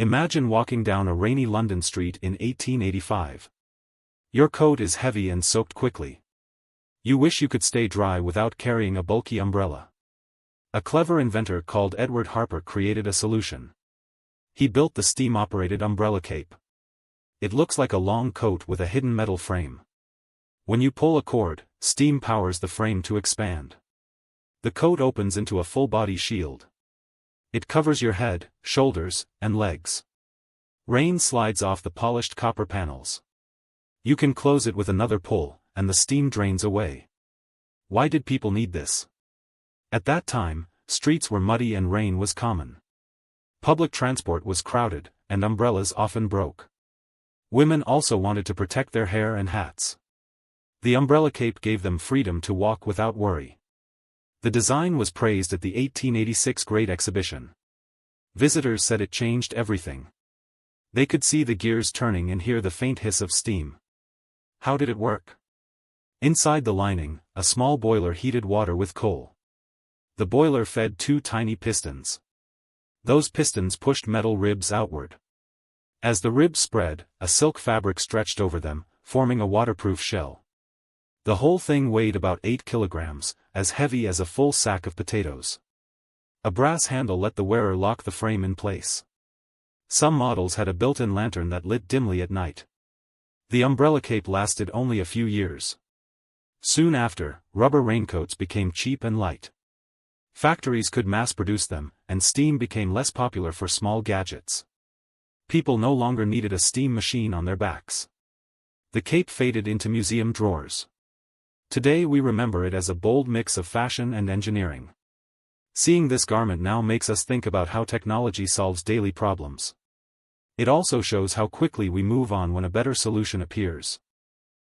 Imagine walking down a rainy London street in 1885. Your coat is heavy and soaked quickly. You wish you could stay dry without carrying a bulky umbrella. A clever inventor called Edward Harper created a solution. He built the steam-operated umbrella cape. It looks like a long coat with a hidden metal frame. When you pull a cord, steam powers the frame to expand. The coat opens into a full-body shield. It covers your head, shoulders, and legs. Rain slides off the polished copper panels. You can close it with another pull, and the steam drains away. Why did people need this? At that time, streets were muddy and rain was common. Public transport was crowded, and umbrellas often broke. Women also wanted to protect their hair and hats. The umbrella cape gave them freedom to walk without worry. The design was praised at the 1886 Great Exhibition. Visitors said it changed everything. They could see the gears turning and hear the faint hiss of steam. How did it work? Inside the lining, a small boiler heated water with coal. The boiler fed two tiny pistons. Those pistons pushed metal ribs outward. As the ribs spread, a silk fabric stretched over them, forming a waterproof shell. The whole thing weighed about 8 kilograms, as heavy as a full sack of potatoes. A brass handle let the wearer lock the frame in place. Some models had a built-in lantern that lit dimly at night. The umbrella cape lasted only a few years. Soon after, rubber raincoats became cheap and light. Factories could mass-produce them, and steam became less popular for small gadgets. People no longer needed a steam machine on their backs. The cape faded into museum drawers. Today we remember it as a bold mix of fashion and engineering. Seeing this garment now makes us think about how technology solves daily problems. It also shows how quickly we move on when a better solution appears.